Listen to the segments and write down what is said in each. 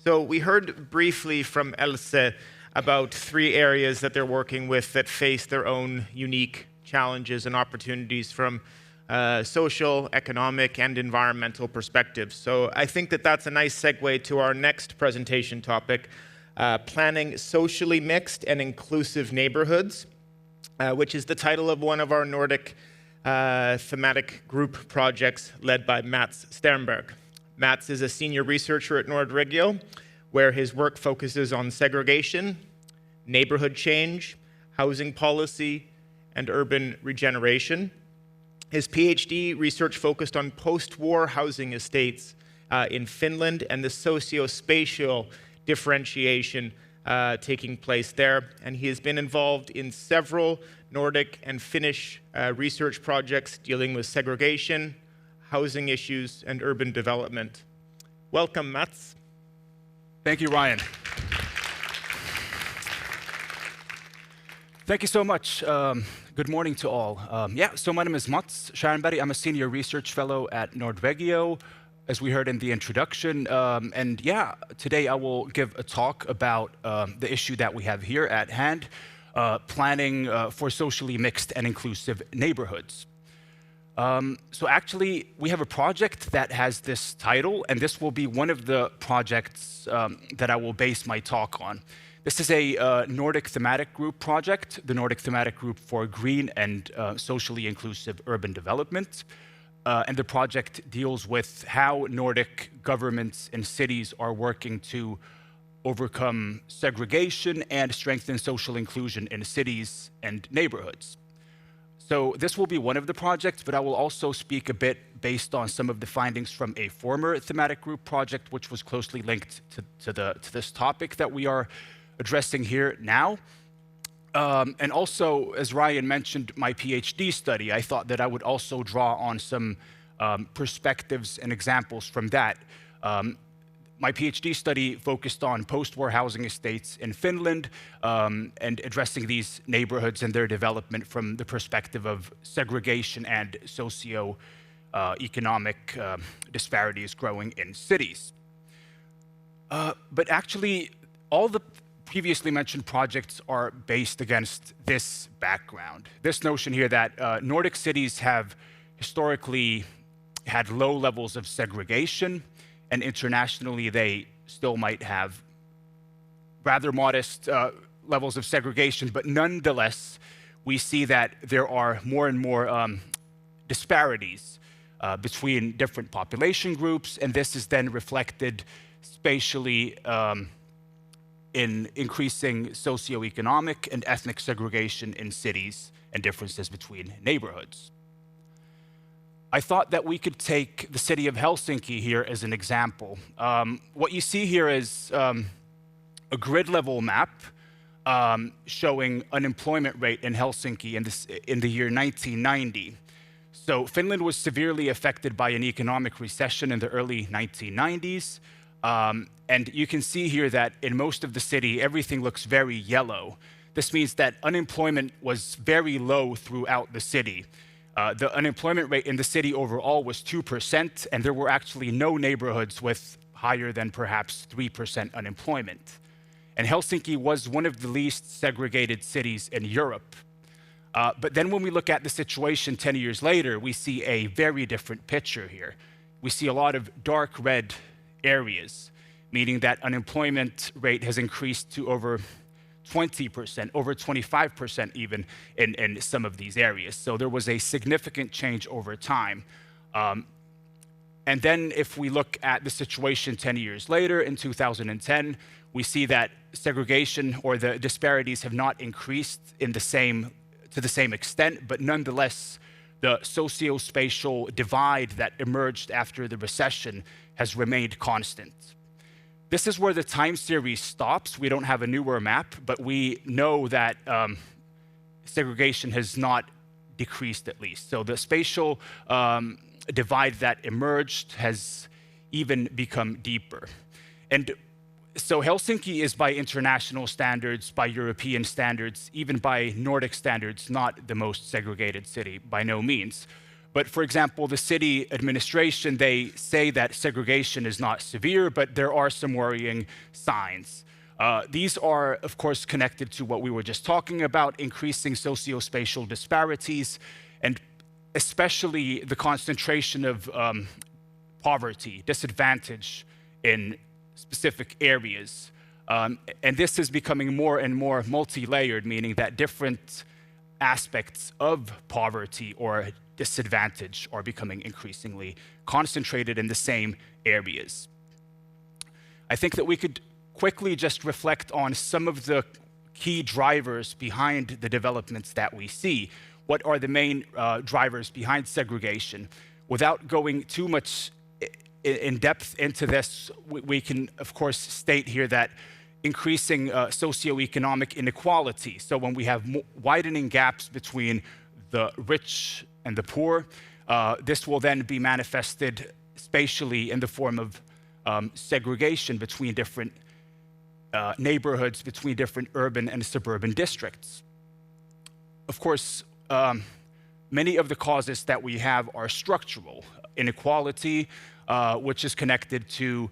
So we heard briefly from Else about 3 areas that they're working with that face their own unique challenges and opportunities from social, economic, and environmental perspectives. So I think that that's a nice segue to our next presentation topic, planning socially mixed and inclusive neighborhoods, which is the title of one of our Nordic thematic group projects led by Mats Stjernberg. Mats is a senior researcher at Nordregio, where his work focuses on segregation, neighborhood change, housing policy, and urban regeneration. His PhD research focused on post-war housing estates in Finland and the socio-spatial differentiation taking place there. And he has been involved in several Nordic and Finnish research projects dealing with segregation, housing issues, and urban development. Welcome, Mats. Thank you, Ryan. Thank you so much. Good morning to all. So my name is Mats Stjernberg. I'm a senior research fellow at Nordregio, as we heard in the introduction. Today I will give a talk about the issue that we have here at hand, planning for socially mixed and inclusive neighborhoods. Actually, we have a project that has this title, and this will be one of the projects that I will base my talk on. This is a Nordic thematic group project, the Nordic thematic group for green and socially inclusive urban development. And the project deals with how Nordic governments and cities are working to overcome segregation and strengthen social inclusion in cities and neighborhoods. So this will be one of the projects, but I will also speak a bit based on some of the findings from a former thematic group project, which was closely linked to this topic that we are addressing here now. And also, as Ryan mentioned, my PhD study, I thought that I would also draw on some perspectives and examples from that. My PhD study focused on post-war housing estates in Finland and addressing these neighborhoods and their development from the perspective of segregation and socio-economic disparities growing in cities. But actually, all the previously mentioned projects are based against this background. This notion here that Nordic cities have historically had low levels of segregation, and internationally they still might have rather modest levels of segregation, but nonetheless, we see that there are more and more disparities between different population groups, and this is then reflected spatially in increasing socioeconomic and ethnic segregation in cities and differences between neighborhoods. I thought that we could take the city of Helsinki here as an example. What you see here is a grid level map showing unemployment rate in Helsinki in the year 1990. So Finland was severely affected by an economic recession in the early 1990s. And you can see here that in most of the city, everything looks very yellow. This means that unemployment was very low throughout the city. The unemployment rate in the city overall was 2%, and there were actually no neighborhoods with higher than perhaps 3% unemployment. And Helsinki was one of the least segregated cities in Europe. But then when we look at the situation 10 years later, we see a very different picture here. We see a lot of dark red areas, meaning that unemployment rate has increased to over 20%, over 25% even in some of these areas. So there was a significant change over time. And then if we look at the situation 10 years later, in 2010, we see that segregation or the disparities have not increased to the same extent, but nonetheless, the socio-spatial divide that emerged after the recession has remained constant. This is where the time series stops. We don't have a newer map, but we know that segregation has not decreased at least. So the spatial divide that emerged has even become deeper. And so Helsinki is by international standards, by European standards, even by Nordic standards, not the most segregated city, by no means. But for example, the city administration, they say that segregation is not severe, but there are some worrying signs. These are, of course, connected to what we were just talking about, increasing socio-spatial disparities, and especially the concentration of poverty, disadvantage in specific areas. And this is becoming more and more multi-layered, meaning that different aspects of poverty or disadvantage are becoming increasingly concentrated in the same areas. I think that we could quickly just reflect on some of the key drivers behind the developments that we see. What are the main drivers behind segregation? Without going too much in depth into this, we can, of course, state here that increasing socioeconomic inequality. So when we have widening gaps between the rich and the poor, this will then be manifested spatially in the form of segregation between different neighborhoods, between different urban and suburban districts. Of course, many of the causes that we have are structural. Inequality, which is connected to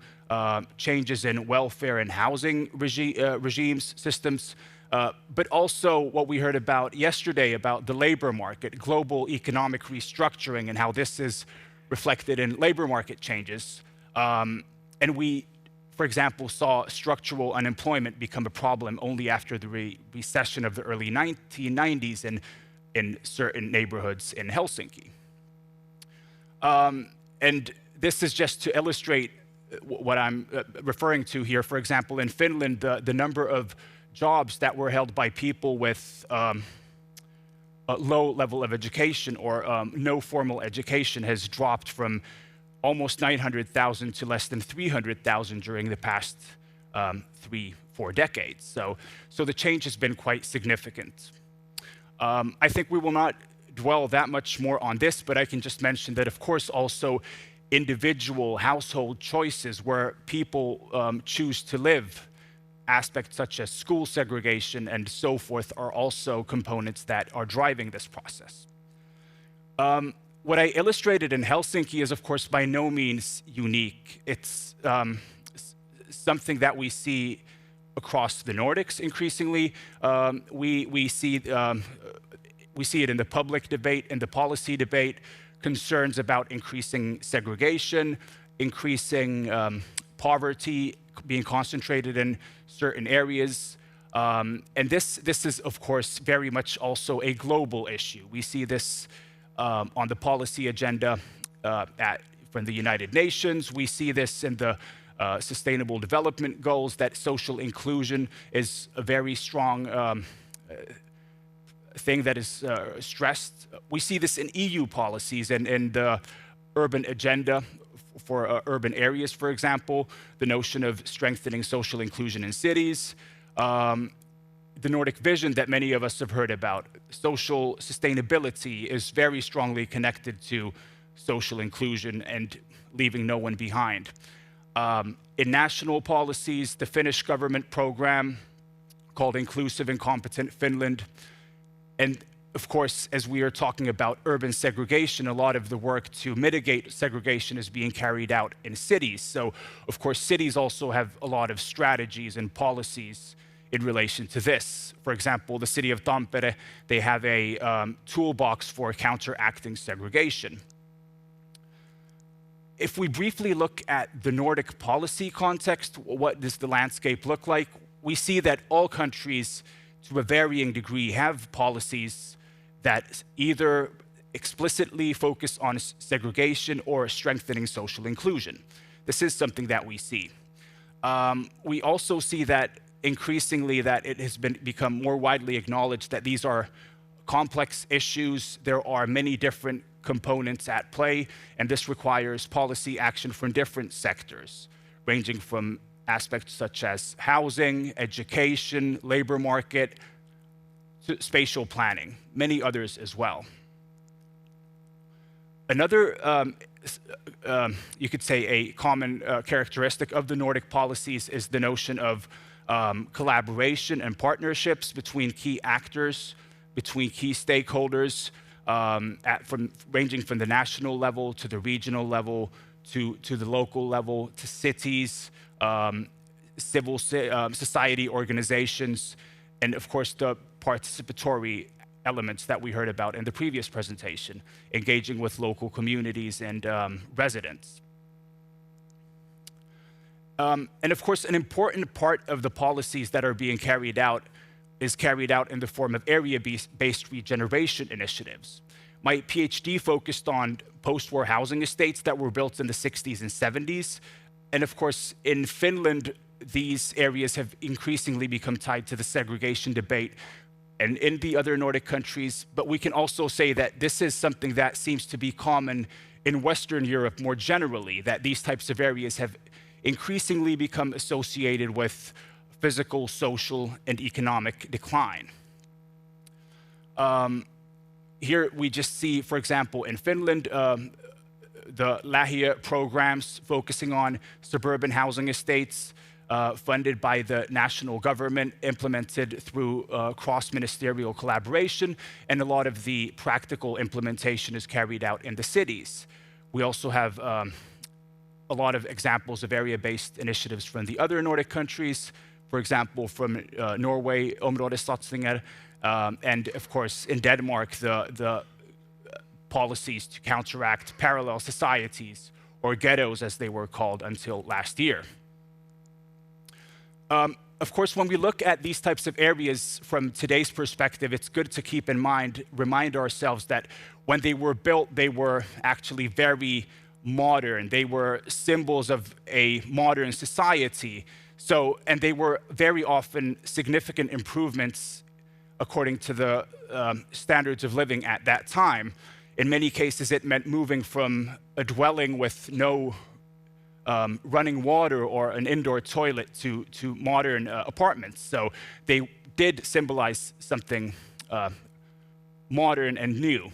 changes in welfare and housing regimes, systems, but also what we heard about yesterday about the labor market, global economic restructuring, and how this is reflected in labor market changes. And we, for example, saw structural unemployment become a problem only after the recession of the early 1990s in certain neighborhoods in Helsinki. And this is just to illustrate what I'm referring to here. For example, in Finland, the number of jobs that were held by people with a low level of education or no formal education has dropped from almost 900,000 to less than 300,000 during the past 3-4 decades. So the change has been quite significant. I think we will not dwell that much more on this, but I can just mention that, of course, also individual household choices where people choose to live, aspects such as school segregation and so forth, are also components that are driving this process. What I illustrated in Helsinki is, of course, by no means unique. It's something that we see across the Nordics increasingly. We see it in the public debate, in the policy debate, concerns about increasing segregation, increasing poverty being concentrated in certain areas. And this is, of course, very much also a global issue. We see this on the policy agenda from the United Nations. We see this in the Sustainable Development Goals, that social inclusion is a very strong thing that is stressed. We see this in EU policies and in the urban agenda for urban areas, for example, the notion of strengthening social inclusion in cities, the Nordic vision that many of us have heard about. Social sustainability is very strongly connected to social inclusion and leaving no one behind. In national policies, the Finnish government program called Inclusive and Competent Finland. And of course, as we are talking about urban segregation, a lot of the work to mitigate segregation is being carried out in cities. So, of course, cities also have a lot of strategies and policies in relation to this. For example, the city of Tampere, they have a toolbox for counteracting segregation. If we briefly look at the Nordic policy context, what does the landscape look like? We see that all countries, to a varying degree, have policies that either explicitly focus on segregation or strengthening social inclusion. This is something that we see. We also see that increasingly that it has become more widely acknowledged that these are complex issues. There are many different components at play, and this requires policy action from different sectors, ranging from aspects such as housing, education, labor market, to spatial planning, many others as well. Another, you could say, a common characteristic of the Nordic policies is the notion of collaboration and partnerships between key actors, between key stakeholders. ranging from the national level to the regional level to the local level to cities, civil society organizations, and of course the participatory elements that we heard about in the previous presentation, engaging with local communities and residents. And of course, an important part of the policies that are being carried out is carried out in the form of area-based regeneration initiatives. My PhD focused on post-war housing estates that were built in the 60s and 70s. And of course, in Finland, these areas have increasingly become tied to the segregation debate and in the other Nordic countries. But we can also say that this is something that seems to be common in Western Europe more generally, that these types of areas have increasingly become associated with physical, social, and economic decline. Here we just see, for example, in Finland, the LAHIA programs focusing on suburban housing estates funded by the national government, implemented through cross-ministerial collaboration, and a lot of the practical implementation is carried out in the cities. We also have a lot of examples of area-based initiatives from the other Nordic countries, for example, from Norway, områdessatsningar, and of course, in Denmark, the policies to counteract parallel societies, or ghettos as they were called until last year. Of course, when we look at these types of areas from today's perspective, it's good to keep in mind, remind ourselves that when they were built, they were actually very modern. They were symbols of a modern society. So, and they were very often significant improvements according to the standards of living at that time. In many cases, it meant moving from a dwelling with no running water or an indoor toilet to modern apartments. So they did symbolize something modern and new.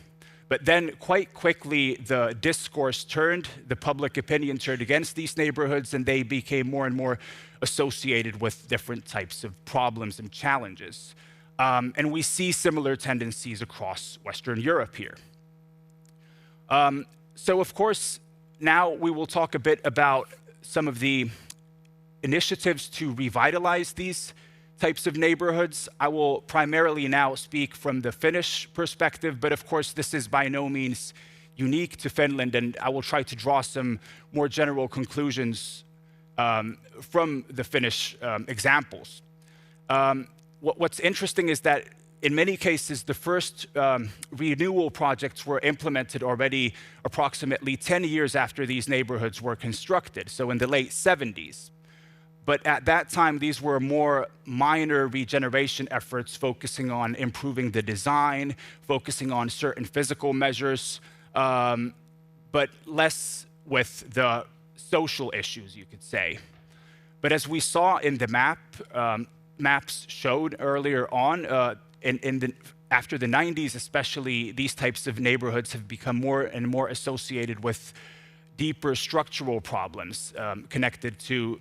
But then quite quickly, the discourse turned, the public opinion turned against these neighborhoods, and they became more and more associated with different types of problems and challenges. And we see similar tendencies across Western Europe here. So of course, now we will talk a bit about some of the initiatives to revitalize these types of neighborhoods. I will primarily now speak from the Finnish perspective, but of course this is by no means unique to Finland, and I will try to draw some more general conclusions from the Finnish examples. What's interesting is that in many cases, the first renewal projects were implemented already approximately 10 years after these neighborhoods were constructed, so in the late 70s. But at that time, these were more minor regeneration efforts focusing on improving the design, focusing on certain physical measures, but less with the social issues, you could say. But as we saw in the maps showed earlier on, after the 90s especially, these types of neighborhoods have become more and more associated with deeper structural problems connected to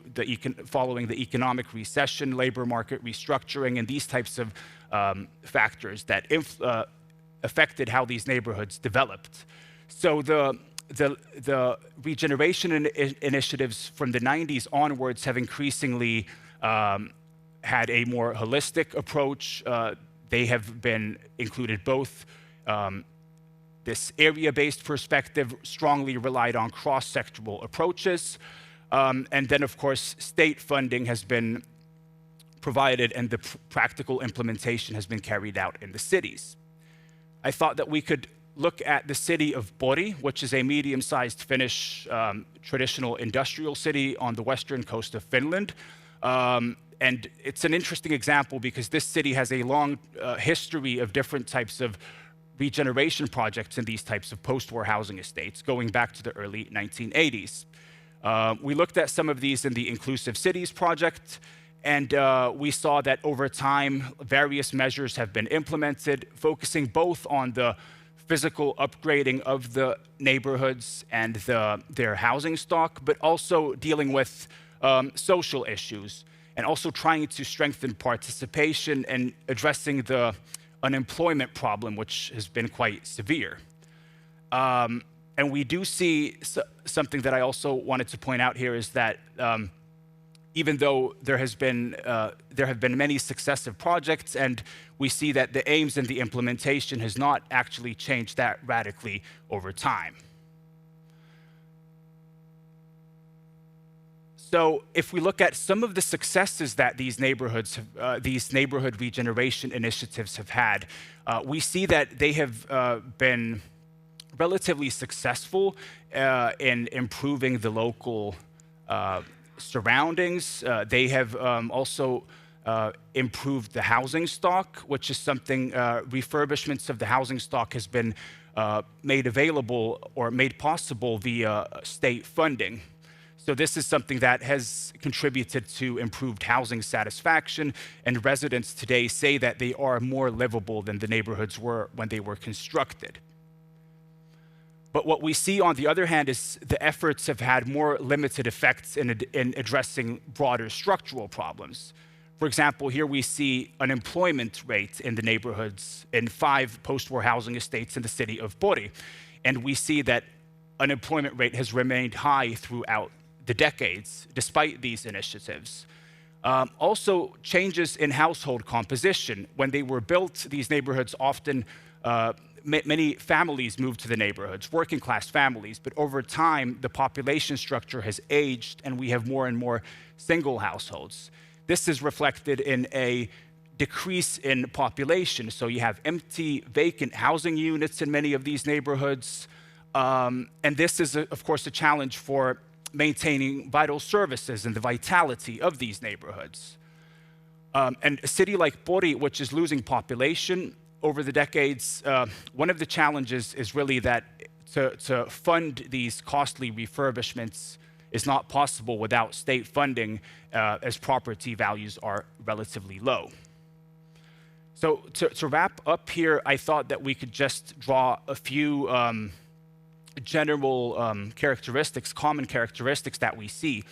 following the economic recession, labor market restructuring, and these types of factors that affected how these neighborhoods developed. So the regeneration initiatives from the 90s onwards have increasingly had a more holistic approach. They have been included both this area-based perspective, strongly relied on cross-sectoral approaches, and then of course state funding has been provided and the practical implementation has been carried out in the cities. I thought that we could look at the city of Pori, which is a medium-sized Finnish traditional industrial city on the western coast of Finland. And it's an interesting example because this city has a long history of different types of regeneration projects in these types of post-war housing estates, going back to the early 1980s. We looked at some of these in the Inclusive Cities project, and we saw that over time, various measures have been implemented, focusing both on the physical upgrading of the neighborhoods and their housing stock, but also dealing with social issues, and also trying to strengthen participation and addressing the unemployment problem, which has been quite severe. And we do see something that I also wanted to point out here is that even though there have been many successive projects, and we see that the aims and the implementation has not actually changed that radically over time. So if we look at some of the successes that these neighborhood regeneration initiatives have had, we see that they have been relatively successful in improving the local surroundings. They have also improved the housing stock, which is something, refurbishments of the housing stock has been made available or made possible via state funding. So this is something that has contributed to improved housing satisfaction, and residents today say that they are more livable than the neighborhoods were when they were constructed. But what we see, on the other hand, is the efforts have had more limited effects in addressing broader structural problems. For example, here we see unemployment rate in the neighborhoods in 5 post-war housing estates in the city of Pori. And we see that unemployment rate has remained high throughout the decades, despite these initiatives. Also, changes in household composition. When they were built, these neighborhoods often, many families moved to the neighborhoods, working class families, but over time, the population structure has aged and we have more and more single households. This is reflected in a decrease in population. So you have empty, vacant housing units in many of these neighborhoods. And this is, of course, a challenge for maintaining vital services and the vitality of these neighborhoods. And a city like Pori, which is losing population over the decades, one of the challenges is really that to fund these costly refurbishments is not possible without state funding, as property values are relatively low. So to wrap up here, I thought that we could just draw a few general characteristics, common characteristics that we see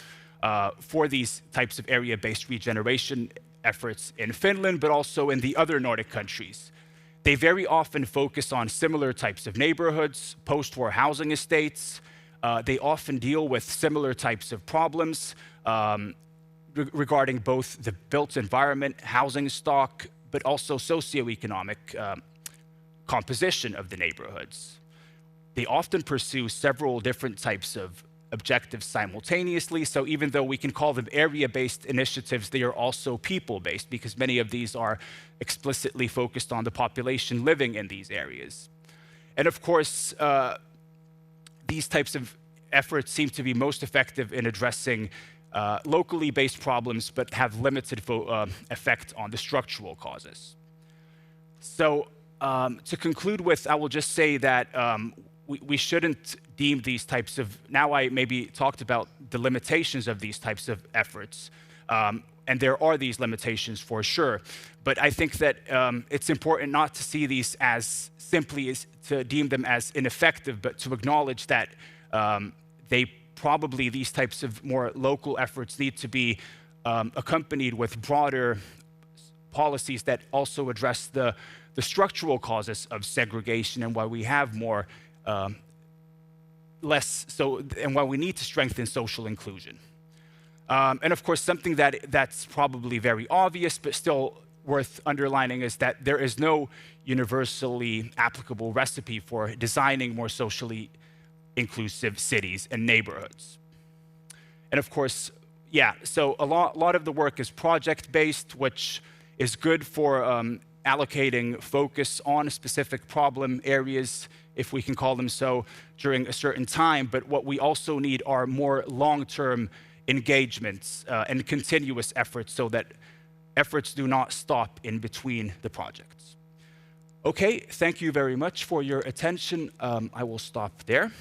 for these types of area-based regeneration efforts in Finland, but also in the other Nordic countries. They very often focus on similar types of neighborhoods, post-war housing estates. They often deal with similar types of problems regarding both the built environment, housing stock, but also socioeconomic composition of the neighborhoods. They often pursue several different types of objectives simultaneously, so even though we can call them area-based initiatives, they are also people-based, because many of these are explicitly focused on the population living in these areas. And of course, these types of efforts seem to be most effective in addressing locally based problems, but have limited effect on the structural causes. So to conclude with, I will just say that we shouldn't deem these types of, now I maybe talked about the limitations of these types of efforts, and there are these limitations for sure, but I think that it's important not to see these as simply as to deem them as ineffective, but to acknowledge that these types of more local efforts need to be accompanied with broader policies that also address the structural causes of segregation and why we have more and why we need to strengthen social inclusion. And of course, something that's probably very obvious, but still worth underlining, is that there is no universally applicable recipe for designing more socially inclusive cities and neighborhoods. And of course, yeah, so a lot of the work is project-based, which is good for allocating focus on specific problem areas, if we can call them so, during a certain time. But what we also need are more long-term engagements and continuous efforts, so that efforts do not stop in between the projects. Okay, thank you very much for your attention. I will stop there.